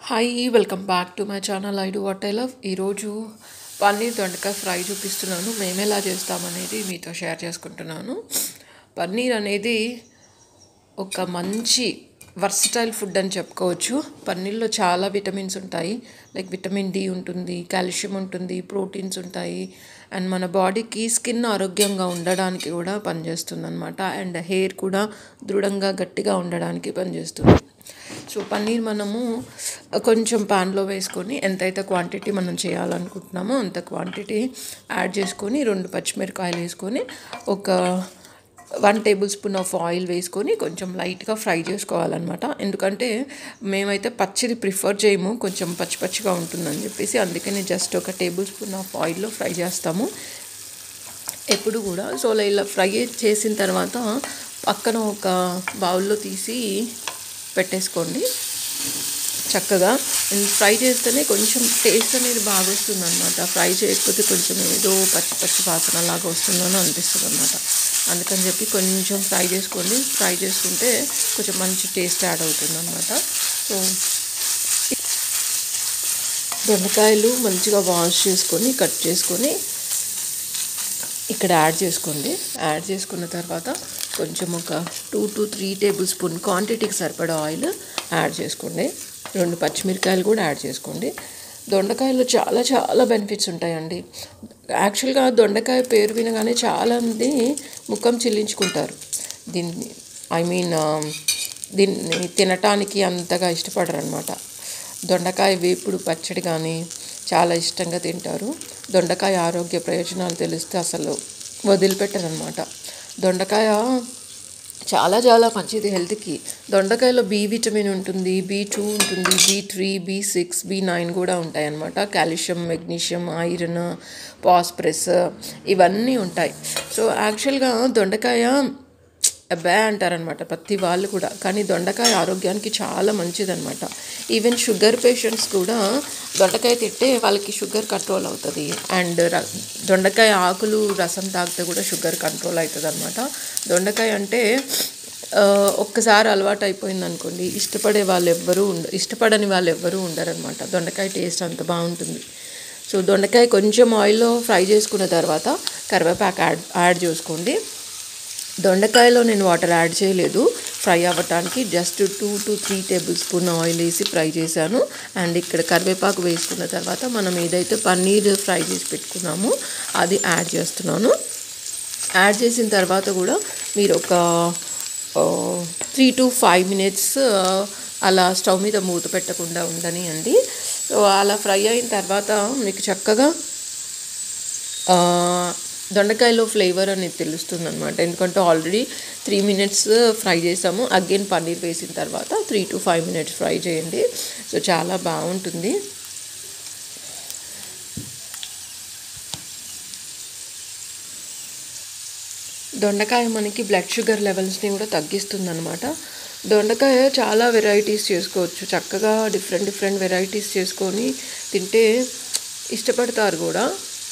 Hi welcome back to my channel I do what I love. ఈరోజు పన్నీర్ దొండకాయ fry చూపిస్తున్నాను. మేము ఎలా చేస్తామనేది మీతో షేర్ చేసుకుంటున్నాను. పన్నీర్ అనేది ఒక మంచి వర్సటైల్ ఫుడ్ అని చెప్పుకోవచ్చు. పన్నీర్లో చాలా విటమిన్స్ ఉంటాయి. లైక్ విటమిన్ డి ఉంటుంది, కాల్షియం ఉంటుంది, ప్రోటీన్స్ ఉంటాయి. అండ్ మన బాడీకి స్కిన్ ఆరోగ్యంగా ఉండడానికి కూడా పనిచేస్తుంది అనమాట. అండ్ హెయిర్ కూడా దృఢంగా గట్టిగా ఉండడానికి పనిచేస్తుంది. సో పన్నీర్ మనము కొంచెం ప్యాన్లో వేసుకొని ఎంతైతే క్వాంటిటీ మనం చేయాలనుకుంటున్నామో అంత క్వాంటిటీ యాడ్ చేసుకొని 2 పచ్చిమిరకాయలు వేసుకొని ఒక 1 టేబుల్ స్పూన్ ఆఫ్ ఆయిల్ వేసుకొని కొంచెం లైట్గా ఫ్రై చేసుకోవాలన్నమాట. ఎందుకంటే మేమైతే పచ్చిది ప్రిఫర్ చేయము, కొంచెం పచ్చి పచ్చిగా ఉంటుందని చెప్పేసి అందుకని జస్ట్ ఒక టేబుల్ స్పూన్ ఆఫ్ ఆయిల్లో ఫ్రై చేస్తాము ఎప్పుడు కూడా. సో ఇలా ఫ్రై చేసిన తర్వాత పక్కన ఒక బౌల్లో తీసి పెట్టేసుకోండి. చక్కగా ఫ్రై చేస్తేనే కొంచెం టేస్ట్ అనేది బాగా వస్తుంది అనమాట. ఫ్రై చేయకపోతే కొంచెం ఏదో పచ్చి పచ్చి వాసన లాగా వస్తుందని అనిపిస్తుంది అనమాట. అందుకని చెప్పి కొంచెం ఫ్రై చేసుకోండి. ఫ్రై చేసుకుంటే కొంచెం మంచి టేస్ట్ యాడ్ అవుతుంది అనమాట. సో దొండకాయలు మంచిగా వాష్ చేసుకొని కట్ చేసుకొని ఇక్కడ యాడ్ చేసుకోండి. యాడ్ చేసుకున్న తర్వాత కొంచెం ఒక 2 to 3 టేబుల్ స్పూన్ క్వాంటిటీకి సరిపడా ఆయిల్ యాడ్ చేసుకోండి. 2 పచ్చిమిరకాయలు కూడా యాడ్ చేసుకోండి. దొండకాయలో చాలా చాలా బెనిఫిట్స్ ఉంటాయండి. యాక్చువల్గా దొండకాయ పేరు వినగానే చాలామంది ముఖం చెల్లించుకుంటారు. దీన్ని తినటానికి అంతగా ఇష్టపడరు అనమాట. దొండకాయ వేపుడు పచ్చడి కానీ చాలా ఇష్టంగా తింటారు. దొండకాయ ఆరోగ్య ప్రయోజనాలు తెలిస్తే అసలు వదిలిపెట్టరు అనమాట. దొండకాయ చాలా చాలా మంచిది హెల్త్కి. దొండకాయలో బి విటమిన్ ఉంటుంది, B2 ఉంటుంది, B3, B6, B9 కూడా ఉంటాయి అన్నమాట. కాల్షియం, మెగ్నీషియం, ఐరన్, ఫాస్ఫరస్ ఇవన్నీ ఉంటాయి. సో యాక్చువల్గా దొండకాయ అబ్బా అంటారనమాట ప్రతి వాళ్ళు కూడా, కానీ దొండకాయ ఆరోగ్యానికి చాలా మంచిదన్నమాట. ఈవెన్ షుగర్ పేషెంట్స్ కూడా దొండకాయ తింటే వాళ్ళకి షుగర్ కంట్రోల్ అవుతుంది. అండ్ దొండకాయ ఆకులు రసం తాగితే కూడా షుగర్ కంట్రోల్ అవుతుంది అనమాట. దొండకాయ అంటే ఒక్కసారి అలవాటు అయిపోయింది అనుకోండి, ఇష్టపడని వాళ్ళు ఎవ్వరూ ఉండరనమాట. దొండకాయ టేస్ట్ అంత బాగుంటుంది. సో దొండకాయ కొంచెం ఆయిల్లో ఫ్రై చేసుకున్న తర్వాత కరివేపాకు యాడ్ చేసుకోండి. దొండకాయలో నేను వాటర్ యాడ్ చేయలేదు ఫ్రై అవ్వటానికి. Just 2 to 3 table spoon oil వేసి ఫ్రై చేశాను. అండ్ ఇక్కడ కరివేపాకు వేసుకున్న తర్వాత మనం ఏదైతే పన్నీర్ ఫ్రై చేసి పెట్టుకున్నామో అది యాడ్ చేస్తున్నాను. యాడ్ చేసిన తర్వాత కూడా మీరు ఒక 3 to 5 మినిట్స్ అలా స్టవ్ మీద మూత పెట్టకుండా ఉండనియండి. సో అలా ఫ్రై అయిన తర్వాత మీకు చక్కగా దొండకాయలో ఫ్లేవర్ అనేది తెలుస్తుంది అనమాట. ఎందుకంటే ఆల్రెడీ 3 మినిట్స్ ఫ్రై చేసాము. అగైన్ పన్నీర్ వేసిన తర్వాత 3 to 5 మినిట్స్ ఫ్రై చేయండి. సో చాలా బాగుంటుంది. దొండకాయ మనకి బ్లడ్ షుగర్ లెవెల్స్ని కూడా తగ్గిస్తుంది అనమాట. దొండకాయ చాలా వెరైటీస్ చేసుకోవచ్చు. చక్కగా డిఫరెంట్ వెరైటీస్ చేసుకొని తింటే ఇష్టపడతారు కూడా.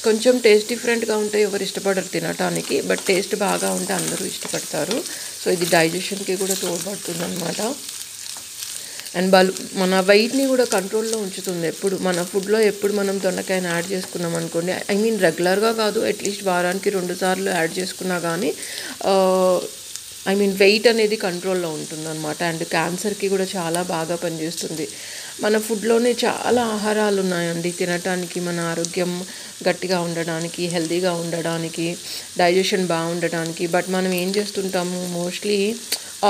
కొంచెం టేస్ట్ డిఫరెంట్గా ఉంటే ఎవరు ఇష్టపడరు తినటానికి, బట్ టేస్ట్ బాగా ఉంటే అందరూ ఇష్టపడతారు. సో ఇది డైజెషన్కి కూడా తోడ్పడుతుంది అనమాట. అండ్ మన వెయిట్ని కూడా కంట్రోల్లో ఉంచుతుంది. మన ఫుడ్లో ఎప్పుడు మనం దొండకాయని యాడ్ చేసుకున్నాం అనుకోండి, రెగ్యులర్గా కాదు, అట్లీస్ట్ వారానికి 2 సార్లు యాడ్ చేసుకున్నా కానీ వెయిట్ అనేది కంట్రోల్లో ఉంటుంది అనమాట. అండ్ క్యాన్సర్కి కూడా చాలా బాగా పనిచేస్తుంది. మన ఫుడ్లోనే చాలా ఆహారాలు ఉన్నాయండి తినటానికి, మన ఆరోగ్యం గట్టిగా ఉండడానికి, హెల్తీగా ఉండడానికి, డైజెషన్ బాగుండడానికి. బట్ మనం ఏం చేస్తుంటాము, మోస్ట్లీ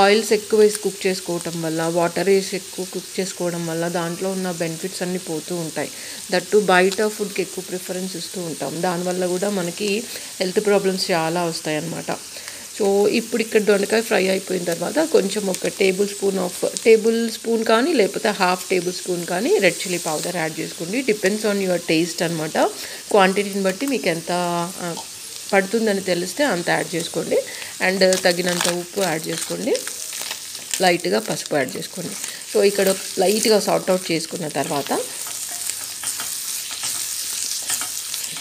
ఆయిల్స్ ఎక్కువ వేసి కుక్ చేసుకోవటం వల్ల, వాటర్ వేసి ఎక్కువ కుక్ చేసుకోవడం వల్ల దాంట్లో ఉన్న బెనిఫిట్స్ అన్నీ పోతూ ఉంటాయి. దట్టు బయట ఫుడ్కి ఎక్కువ ప్రిఫరెన్స్ ఇస్తూ ఉంటాం. దానివల్ల కూడా మనకి హెల్త్ ప్రాబ్లమ్స్ చాలా వస్తాయి అన్నమాట. సో ఇప్పుడు ఇక్కడ దొండకాయ ఫ్రై అయిపోయిన తర్వాత కొంచెం ఒక టేబుల్ స్పూన్ కానీ లేకపోతే ½ టేబుల్ స్పూన్ కానీ రెడ్ చిల్లీ పౌడర్ యాడ్ చేసుకోండి. డిపెండ్స్ ఆన్ యువర్ టేస్ట్ అనమాట. క్వాంటిటీని బట్టి మీకు ఎంత పడుతుందని తెలిస్తే అంత యాడ్ చేసుకోండి. అండ్ తగినంత ఉప్పు యాడ్ చేసుకోండి. లైట్గా పసుపు యాడ్ చేసుకోండి. సో ఇక్కడ లైట్గా సార్ట్అవుట్ చేసుకున్న తర్వాత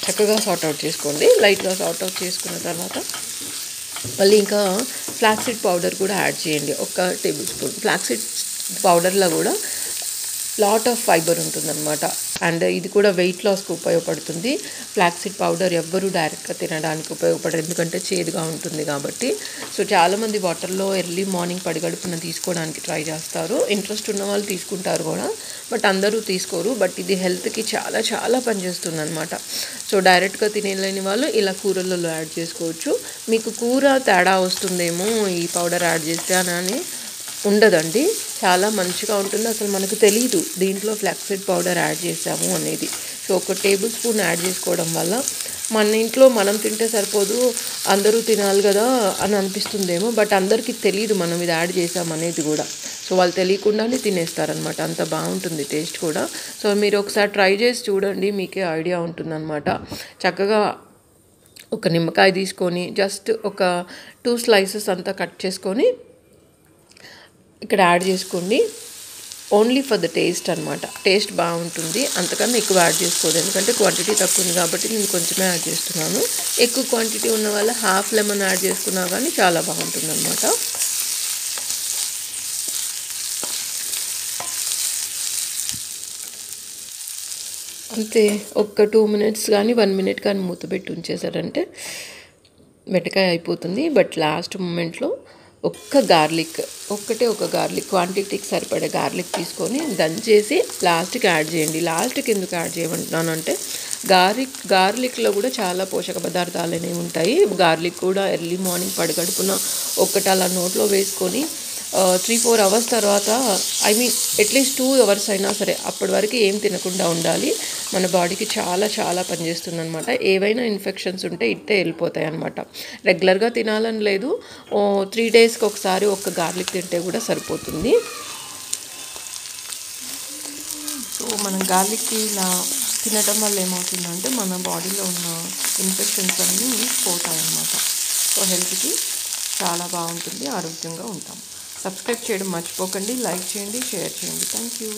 చక్కగా సార్ట్అవుట్ చేసుకోండి. లైట్గా సార్ట్అవుట్ చేసుకున్న తర్వాత మళ్ళీ ఇంకా ఫ్లాక్సీడ్ పౌడర్ కూడా యాడ్ చేయండి. 1 టేబుల్ స్పూన్ ఫ్లాక్సీడ్ పౌడర్లో కూడా లాట్ ఆఫ్ ఫైబర్ ఉంటుందన్నమాట. అండ్ ఇది కూడా వెయిట్ లాస్కి ఉపయోగపడుతుంది. ఫ్లాక్సీడ్ పౌడర్ ఎవ్వరూ డైరెక్ట్గా తినడానికి ఉపయోగపడరు, ఎందుకంటే చేదుగా ఉంటుంది కాబట్టి. సో చాలామంది వాటర్లో ఎర్లీ మార్నింగ్ పడిగడుపున తీసుకోవడానికి ట్రై చేస్తారు. ఇంట్రెస్ట్ ఉన్న వాళ్ళు తీసుకుంటారు కూడా, బట్ అందరూ తీసుకోరు. బట్ ఇది హెల్త్కి చాలా చాలా పనిచేస్తుంది అనమాట. సో డైరెక్ట్గా తినేలేని వాళ్ళు ఇలా కూరలలో యాడ్ చేసుకోవచ్చు. మీకు కూర తేడా వస్తుందేమో ఈ పౌడర్ యాడ్ చేస్తే అని ఉండదండి, చాలా మంచిగా ఉంటుంది. అసలు మనకు తెలీదు దీంట్లో ఫ్లాక్సీడ్ పౌడర్ యాడ్ చేసాము అనేది. సో 1 టేబుల్ స్పూన్ యాడ్ చేసుకోవడం వల్ల మన ఇంట్లో మనం తింటే సరిపోదు, అందరూ తినాలి కదా అని అనిపిస్తుందేమో, బట్ అందరికీ తెలియదు మనం ఇది యాడ్ చేసామనేది కూడా. సో వాళ్ళు తెలియకుండానే తినేస్తారనమాట, అంత బాగుంటుంది టేస్ట్ కూడా. సో మీరు ఒకసారి ట్రై చేసి చూడండి, మీకే ఐడియా ఉంటుందన్నమాట. చక్కగా ఒక నిమ్మకాయ తీసుకొని జస్ట్ ఒక 2 స్లైసెస్ అంతా కట్ చేసుకొని ఇక్కడ యాడ్ చేసుకోండి. ఓన్లీ ఫర్ ద టేస్ట్ అనమాట. టేస్ట్ బాగుంటుంది, అంతకన్నా ఎక్కువ యాడ్ చేసుకోదు, ఎందుకంటే క్వాంటిటీ తక్కువ ఉంది కాబట్టి నేను కొంచెమే యాడ్ చేస్తున్నాను. ఎక్కువ క్వాంటిటీ ఉన్న వల్ల హాఫ్ లెమన్ యాడ్ చేసుకున్నా కానీ చాలా బాగుంటుంది అనమాట. అంతే, ఒక 2 మినిట్స్ కానీ 1 మినిట్ కానీ మూత పెట్టి ఉంచేసారంటే బెండకాయ అయిపోతుంది. బట్ లాస్ట్ మూమెంట్లో ఒక గార్లిక్ క్వాంటిటీకి సరిపడే గార్లిక్ తీసుకొని దంచేసి లాస్ట్కి యాడ్ చేయండి. లాస్ట్కి ఎందుకు యాడ్ చేయమంటున్నానంటే గార్లిక్లో కూడా చాలా పోషక పదార్థాలు అనేవి ఉంటాయి. గార్లిక్ కూడా ఎర్లీ మార్నింగ్ పడిగడుపున ఒక్కటి అలా నోట్లో వేసుకొని 3-4 అవర్స్ తర్వాత, అట్లీస్ట్ 2 అవర్స్ అయినా సరే అప్పటి వరకు ఏం తినకుండా ఉండాలి. మన బాడీకి చాలా చాలా పనిచేస్తుంది అనమాట. ఏవైనా ఇన్ఫెక్షన్స్ ఉంటే ఇట్టే వెళ్ళిపోతాయి అనమాట. రెగ్యులర్గా తినాలని లేదు, 3 డేస్కి ఒకసారి ఒక గార్లిక్ తింటే కూడా సరిపోతుంది. సో మనం గార్లిక్కి ఇలా తినడం వల్ల ఏమవుతుందంటే మన బాడీలో ఉన్న ఇన్ఫెక్షన్స్ అన్నీ పోతాయన్నమాట. సో హెల్త్కి చాలా బాగుంటుంది, ఆరోగ్యంగా ఉంటాం. సబ్స్క్రైబ్ చేయడం మర్చిపోకండి, లైక్ చేయండి, షేర్ చేయండి. Thank you.